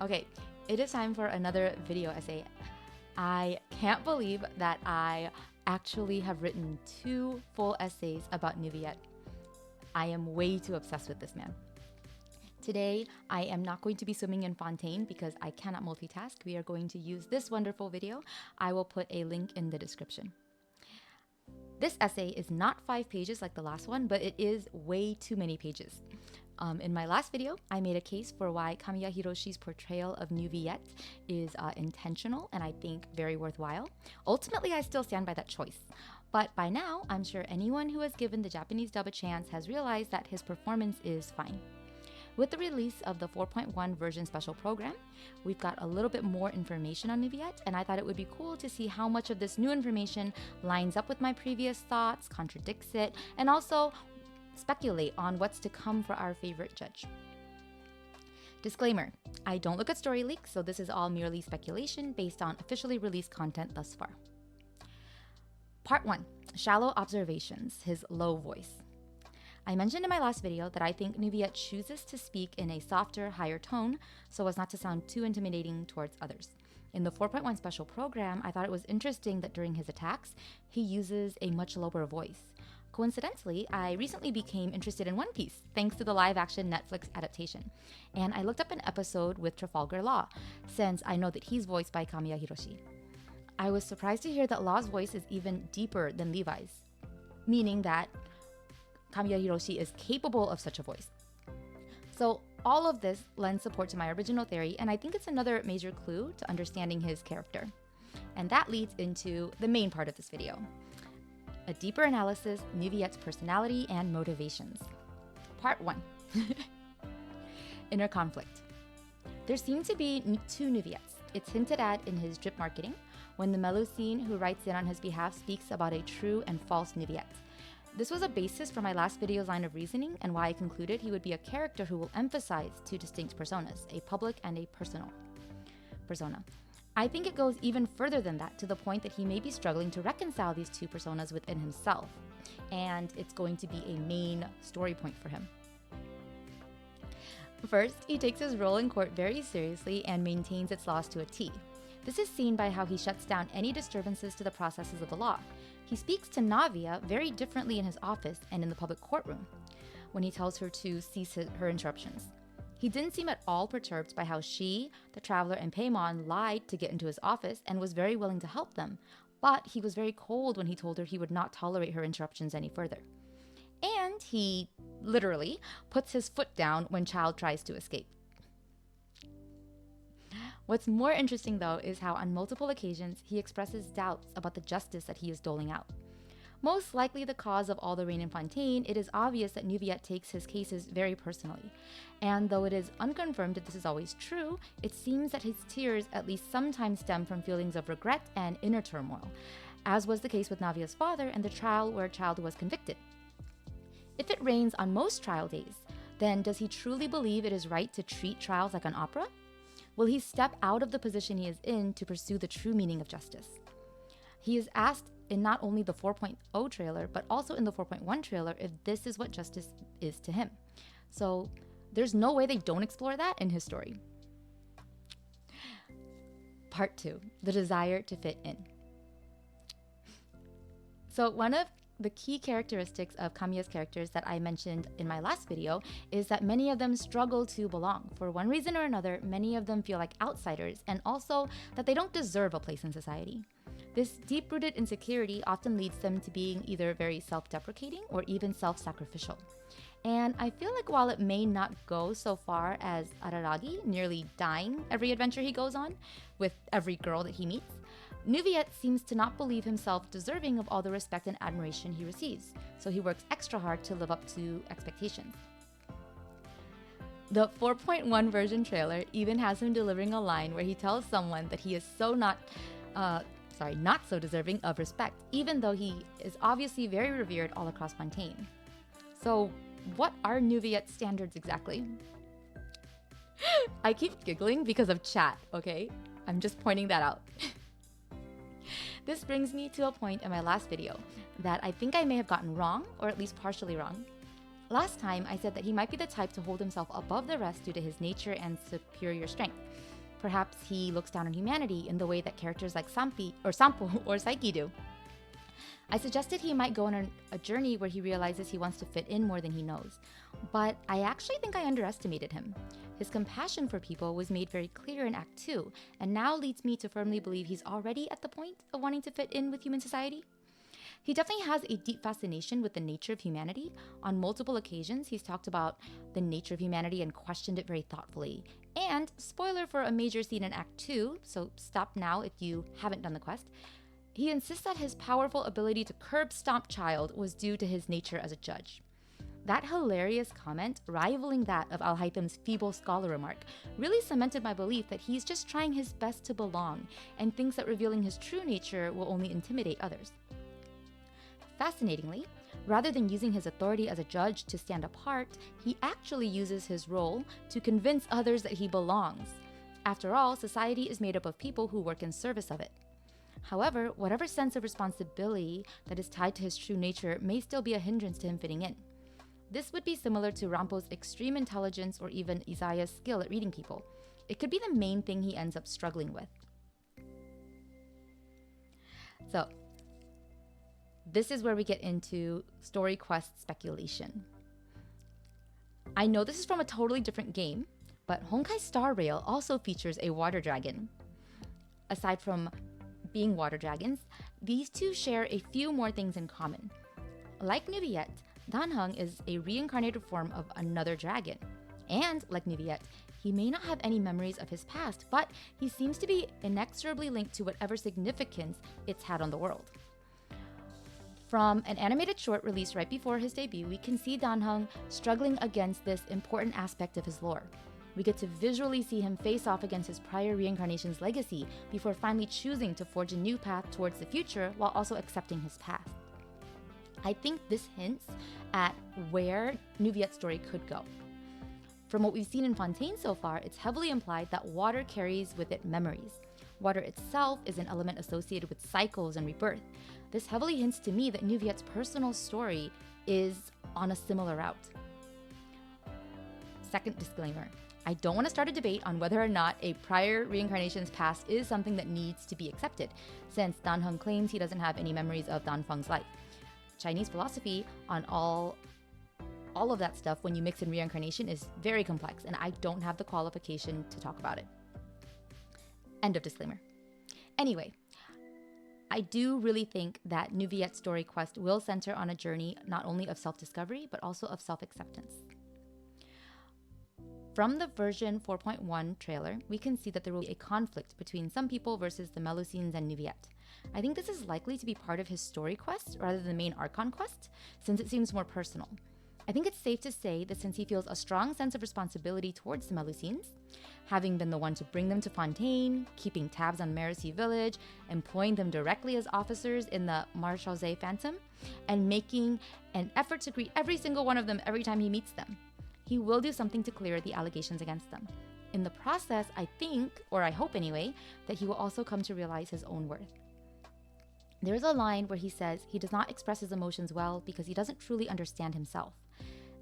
Okay, it is time for another video essay. I can't believe that I actually have written 2 full essays about Neuvillette. I am way too obsessed with this man. Today, I am not going to be swimming in Fontaine because I cannot multitask. We are going to use this wonderful video. I will put a link in the description. This essay is not 5 pages like the last one, but it is way too many pages. In my last video, I made a case for why Kamiya Hiroshi's portrayal of Neuvillette is intentional and I think very worthwhile. Ultimately, I still stand by that choice. But by now, I'm sure anyone who has given the Japanese dub a chance has realized that his performance is fine. With the release of the 4.1 version special program, we've got a little bit more information on Neuvillette, and I thought it would be cool to see how much of this new information lines up with my previous thoughts, contradicts it, and also speculate on what's to come for our favorite judge. Disclaimer, I don't look at story leaks, so this is all merely speculation based on officially released content thus far. Part 1, Shallow Observations, his low voice. I mentioned in my last video that I think Neuvillette chooses to speak in a softer, higher tone so as not to sound too intimidating towards others. In the 4.1 special program, I thought it was interesting that during his attacks, he uses a much lower voice. Coincidentally, I recently became interested in One Piece thanks to the live-action Netflix adaptation, and I looked up an episode with Trafalgar Law, since I know that he's voiced by Kamiya Hiroshi. I was surprised to hear that Law's voice is even deeper than Levi's, meaning that Kamiya Hiroshi is capable of such a voice. So all of this lends support to my original theory, and I think it's another major clue to understanding his character. And that leads into the main part of this video. A deeper analysis, Neuvillette's personality and motivations. Part 1. Inner conflict. There seem to be 2 Neuvillettes. It's hinted at in his drip marketing, when the Melusine who writes in on his behalf speaks about a true and false Neuvillette. This was a basis for my last video's line of reasoning and why I concluded he would be a character who will emphasize 2 distinct personas, a public and a personal persona. I think it goes even further than that, to the point that he may be struggling to reconcile these 2 personas within himself, and it's going to be a main story point for him. First, he takes his role in court very seriously and maintains its laws to a T. This is seen by how he shuts down any disturbances to the processes of the law. He speaks to Navia very differently in his office and in the public courtroom, when he tells her to cease her interruptions. He didn't seem at all perturbed by how she, the traveler, and Paimon lied to get into his office and was very willing to help them, but he was very cold when he told her he would not tolerate her interruptions any further. And he, literally, puts his foot down when Child tries to escape. What's more interesting, though, is how on multiple occasions he expresses doubts about the justice that he is doling out. Most likely the cause of all the rain in Fontaine, it is obvious that Neuvillette takes his cases very personally. And though it is unconfirmed that this is always true, it seems that his tears at least sometimes stem from feelings of regret and inner turmoil, as was the case with Navia's father and the trial where Child was convicted. If it rains on most trial days, then does he truly believe it is right to treat trials like an opera? Will he step out of the position he is in to pursue the true meaning of justice? He is asked in not only the 4.0 trailer, but also in the 4.1 trailer if this is what justice is to him. So there's no way they don't explore that in his story. Part 2, the desire to fit in. So one of the key characteristics of Kamiya's characters that I mentioned in my last video is that many of them struggle to belong. For one reason or another, many of them feel like outsiders, and also that they don't deserve a place in society. This deep-rooted insecurity often leads them to being either very self-deprecating or even self-sacrificial. And I feel like while it may not go so far as Araragi nearly dying every adventure he goes on with every girl that he meets, Neuvillette seems to not believe himself deserving of all the respect and admiration he receives, so he works extra hard to live up to expectations. The 4.1 version trailer even has him delivering a line where he tells someone that he is not so deserving of respect, even though he is obviously very revered all across Fontaine. So what are Neuvillette's standards exactly? I keep giggling because of chat, okay? I'm just pointing that out. This brings me to a point in my last video that I think I may have gotten wrong, or at least partially wrong. Last time, I said that he might be the type to hold himself above the rest due to his nature and superior strength. Perhaps he looks down on humanity in the way that characters like Sampo or Saiki do. I suggested he might go on a journey where he realizes he wants to fit in more than he knows. But I actually think I underestimated him. His compassion for people was made very clear in Act 2, and now leads me to firmly believe he's already at the point of wanting to fit in with human society. He definitely has a deep fascination with the nature of humanity. On multiple occasions, he's talked about the nature of humanity and questioned it very thoughtfully. And, spoiler for a major scene in Act 2, so stop now if you haven't done the quest, he insists that his powerful ability to curb stomp child was due to his nature as a judge. That hilarious comment, rivaling that of Al-Haytham's feeble scholar remark, really cemented my belief that he's just trying his best to belong and thinks that revealing his true nature will only intimidate others. Fascinatingly, rather than using his authority as a judge to stand apart, he actually uses his role to convince others that he belongs. After all, society is made up of people who work in service of it. However, whatever sense of responsibility that is tied to his true nature may still be a hindrance to him fitting in. This would be similar to Rampo's extreme intelligence or even Isaiah's skill at reading people. It could be the main thing he ends up struggling with. So, this is where we get into story quest speculation. I know this is from a totally different game, but Honkai Star Rail also features a water dragon. Aside from being water dragons, these two share a few more things in common. Like Neuvillette, Danheng is a reincarnated form of another dragon. And, like Neuvillette, he may not have any memories of his past, but he seems to be inexorably linked to whatever significance it's had on the world. From an animated short released right before his debut, we can see Danheng struggling against this important aspect of his lore. We get to visually see him face off against his prior reincarnation's legacy before finally choosing to forge a new path towards the future while also accepting his past. I think this hints at where Neuvillette's story could go. From what we've seen in Fontaine so far, it's heavily implied that water carries with it memories. Water itself is an element associated with cycles and rebirth. This heavily hints to me that Neuvillette's personal story is on a similar route. Second disclaimer, I don't want to start a debate on whether or not a prior reincarnation's past is something that needs to be accepted, since Danheng claims he doesn't have any memories of Danfeng's life. Chinese philosophy on all of that stuff when you mix in reincarnation is very complex, and I don't have the qualification to talk about it. End of disclaimer. Anyway, I do really think that Neuvillette's story quest will center on a journey not only of self-discovery, but also of self-acceptance. From the version 4.1 trailer, we can see that there will be a conflict between some people versus the Melusines and Neuvillette. I think this is likely to be part of his story quest rather than the main Archon quest, since it seems more personal. I think it's safe to say that since he feels a strong sense of responsibility towards the Melusines, having been the one to bring them to Fontaine, keeping tabs on Merici Village, employing them directly as officers in the Marchaussee Phantom, and making an effort to greet every single one of them every time he meets them, he will do something to clear the allegations against them. In the process, I think, or I hope anyway, that he will also come to realize his own worth. There's a line where he says he does not express his emotions well because he doesn't truly understand himself.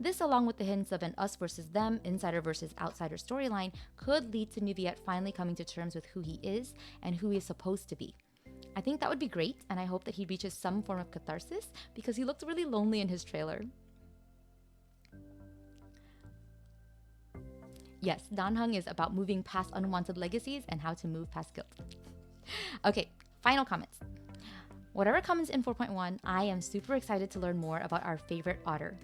This, along with the hints of an us versus them, insider versus outsider storyline, could lead to Neuvillette finally coming to terms with who he is and who he is supposed to be. I think that would be great, and I hope that he reaches some form of catharsis because he looked really lonely in his trailer. Yes, Danheng is about moving past unwanted legacies and how to move past guilt. Okay, final comments. Whatever comes in 4.1, I am super excited to learn more about our favorite otter.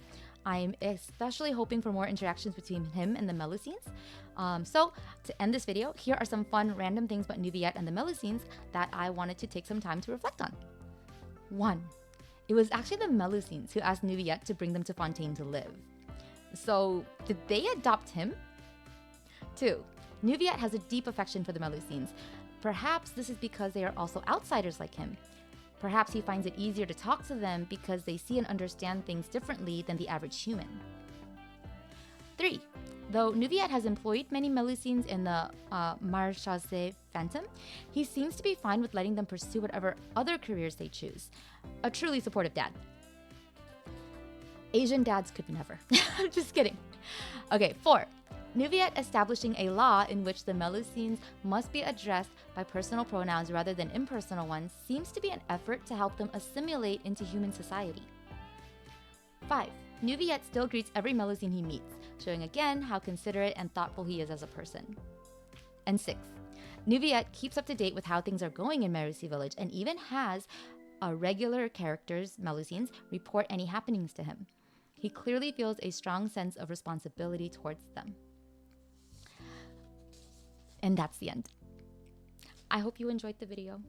I'm especially hoping for more interactions between him and the Melusines. So, to end this video, here are some fun random things about Neuvillette and the Melusines that I wanted to take some time to reflect on. 1. It was actually the Melusines who asked Neuvillette to bring them to Fontaine to live. So, did they adopt him? 2. Neuvillette has a deep affection for the Melusines. Perhaps this is because they are also outsiders like him. Perhaps he finds it easier to talk to them because they see and understand things differently than the average human. 3. Though Neuvillette has employed many Melusines in the Marchaussee Phantom, he seems to be fine with letting them pursue whatever other careers they choose. A truly supportive dad. Asian dads could never. I'm just kidding. Okay, 4. Neuvillette establishing a law in which the Melusines must be addressed by personal pronouns rather than impersonal ones seems to be an effort to help them assimilate into human society. 5. Neuvillette still greets every Melusine he meets, showing again how considerate and thoughtful he is as a person. And 6. Neuvillette keeps up to date with how things are going in Merusi village and even has regular characters, Melusines, report any happenings to him. He clearly feels a strong sense of responsibility towards them. And that's the end. I hope you enjoyed the video.